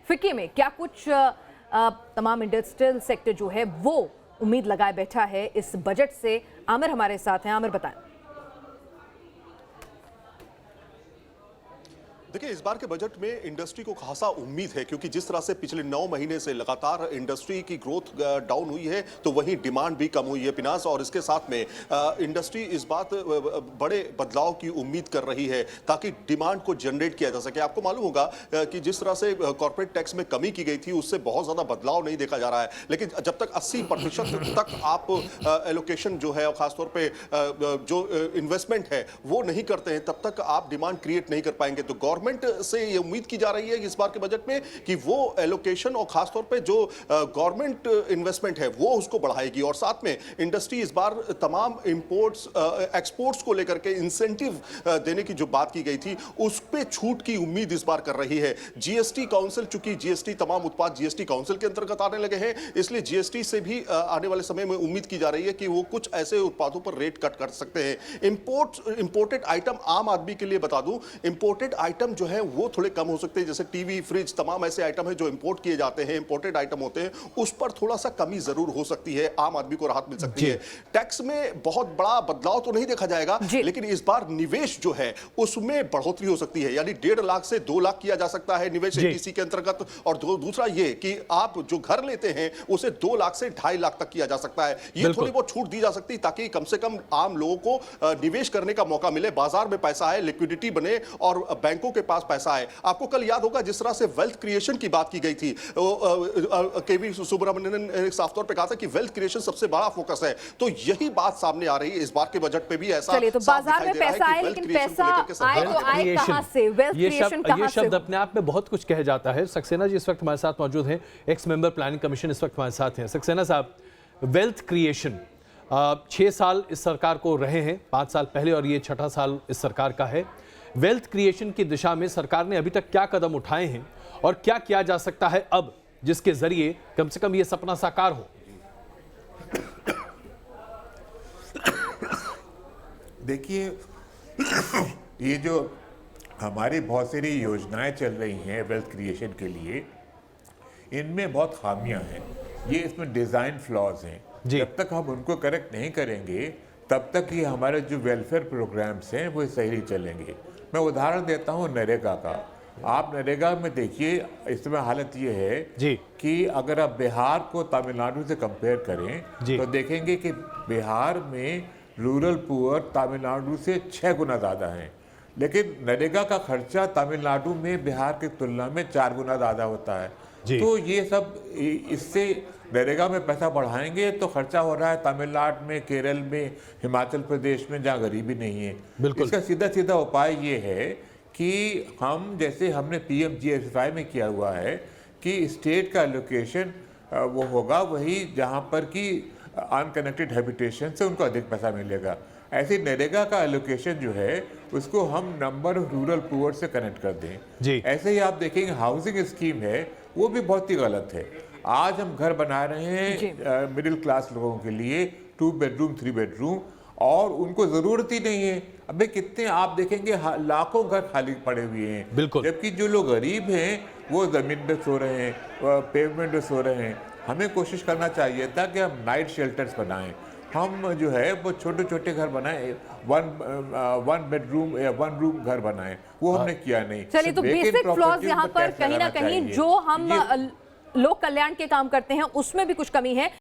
FICCI में क्या कुछ तमाम इंडस्ट्रियल सेक्टर जो है वो उम्मीद लगाए बैठा है इस बजट से। आमिर हमारे साथ हैं। आमिर बताएं। देखिए, इस बार के बजट में इंडस्ट्री को खासा उम्मीद है, क्योंकि जिस तरह से पिछले 9 महीने से लगातार इंडस्ट्री की ग्रोथ डाउन हुई है, तो वहीं डिमांड भी कम हुई है पिनास, और इसके साथ में इंडस्ट्री इस बात बड़े बदलाव की उम्मीद कर रही है ताकि डिमांड को जनरेट किया जा सके। आपको मालूम होगा कि जिस तरह से कॉर्पोरेट टैक्स में कमी की गई थी, उससे बहुत ज़्यादा बदलाव नहीं देखा जा रहा है, लेकिन जब तक 80% तक आप एलोकेशन जो है और खासतौर पर जो इन्वेस्टमेंट है वो नहीं करते हैं, तब तक आप डिमांड क्रिएट नहीं कर पाएंगे। तो गवर्नमेंट से ये उम्मीद की जा रही है इस बार के बजट में कि वो एलोकेशन और खासतौर पे जो गवर्नमेंट इन्वेस्टमेंट है वो उसको बढ़ाएगी, और साथ में इंडस्ट्री इस बार तमाम इंपोर्ट्स एक्सपोर्ट्स को लेकर के इंसेंटिव देने की जो बात की गई थी उस पे छूट की उम्मीद इस बार कर रही है। जीएसटी काउंसिल, चूंकि जीएसटी तमाम उत्पाद जीएसटी काउंसिल के अंतर्गत आने लगे हैं, इसलिए जीएसटी से भी आने वाले समय में उम्मीद की जा रही है कि वो कुछ ऐसे उत्पादों पर रेट कट कर सकते हैं। इंपोर्टेड आइटम, आम आदमी के लिए बता दूं, इंपोर्टेड आइटम जो है वो थोड़े कम हो सकते हैं, जैसे टीवी, फ्रिज, तमाम ऐसे आइटम है जो इंपोर्ट किए जाते हैं, इंपोर्टेड आइटम होते हैं, उस पर थोड़ा सा कमी जरूर हो सकती है, आम आदमी को राहत मिल सकती है। टैक्स में बहुत बड़ा बदलाव तो नहीं देखा जाएगा, लेकिन इस बार निवेश जो है उसमें बढ़ोतरी हो सकती है, यानी 1.5 लाख से 2 लाख किया जा सकता है निवेश एटीसी के अंतर्गत, और दूसरा ये कि आप जो घर लेते हैं उसे 2 लाख से 2.5 लाख तक किया जा सकता है। ये थोड़ी बहुत छूट दी जा सकती है ताकि कम से कम आम लोगों को निवेश करने का मौका मिले, बाजार में पैसा आए, लिक्विडिटी बने और बैंकों के पास पैसा है। आपको कल याद होगा जिस तरह से वेल्थ क्रिएशन की बात की गई थी, केवी सुब्रमण्यन ने साफ तौर पे कहा था कि वेल्थ क्रिएशन सबसे बड़ा फोकस है, तो यही बात सामने आ रही है इस बार के बजट पे भी। ऐसा चलिए, तो बाजार में पैसा आए, लेकिन पैसा आए तो आए कहां से? वेल्थ क्रिएशन कहां से? ये शब्द अपने आप में बहुत कुछ कह जाता है। सक्सेना जी इस वक्त हमारे साथ मौजूद हैं, एक्स मेंबर प्लानिंग कमीशन इस वक्त हमारे साथ हैं। सक्सेना साहब, वेल्थ क्रिएशन 6 साल इस सरकार को रहे हैं, 5 साल पहले, और ये 6ठा साल इस सरकार का है। वेल्थ क्रिएशन की दिशा में सरकार ने अभी तक क्या कदम उठाए हैं और क्या किया जा सकता है अब, जिसके जरिए कम से कम ये सपना साकार हो? देखिए, ये जो हमारी बहुत सारी योजनाएं चल रही हैं वेल्थ क्रिएशन के लिए, इनमें बहुत खामियां हैं, ये इसमें डिज़ाइन फ्लॉज हैं। जब तक हम उनको करेक्ट नहीं करेंगे तब तक ये हमारे जो वेलफेयर प्रोग्राम्स हैं वो सही नहीं चलेंगे। मैं उदाहरण देता हूँ नरेगा का। आप नरेगा में देखिए, इसमें हालत ये है कि अगर आप बिहार को तमिलनाडु से कंपेयर करें तो देखेंगे कि बिहार में रूरल पुअर तमिलनाडु से 6 गुना ज़्यादा हैं, लेकिन नरेगा का खर्चा तमिलनाडु में बिहार की तुलना में 4 गुना ज़्यादा होता है। तो ये सब, इससे नरेगा में पैसा बढ़ाएंगे तो खर्चा हो रहा है तमिलनाडु में, केरल में, हिमाचल प्रदेश में, जहाँ गरीबी नहीं है। इसका सीधा सीधा उपाय ये है कि हम, जैसे हमने पीएमजीएसवाई में किया हुआ है कि स्टेट का एलोकेशन वो होगा वही जहाँ पर कि अनकनेक्टेड हैबिटेशन से उनको अधिक पैसा मिलेगा। ऐसे नरेगा का एलोकेशन जो है उसको हम नंबर ऑफ रूरल पुअर से कनेक्ट कर दें। ऐसे ही आप देखेंगे हाउसिंग स्कीम है, वो भी बहुत ही गलत है। आज हम घर बना रहे हैं मिडिल क्लास लोगों के लिए, 2 बेडरूम 3 बेडरूम, और उनको ज़रूरत ही नहीं है। अबे कितने आप देखेंगे लाखों घर खाली पड़े हुए हैं, जबकि जो लोग गरीब हैं वो ज़मीन पे सो रहे हैं, पेवमेंट पे सो रहे हैं। हमें कोशिश करना चाहिए था कि हम नाइट शेल्टर्स बनाएं, हम जो है वो छोटे छोटे घर बनाएं, 1 बेडरूम या 1 रूम घर बनाएं, वो हमने किया नहीं। चलिए, तो बेसिक फ्लॉज यहाँ पर कहीं ना कहीं जो हम लोक कल्याण के काम करते हैं उसमें भी कुछ कमी है।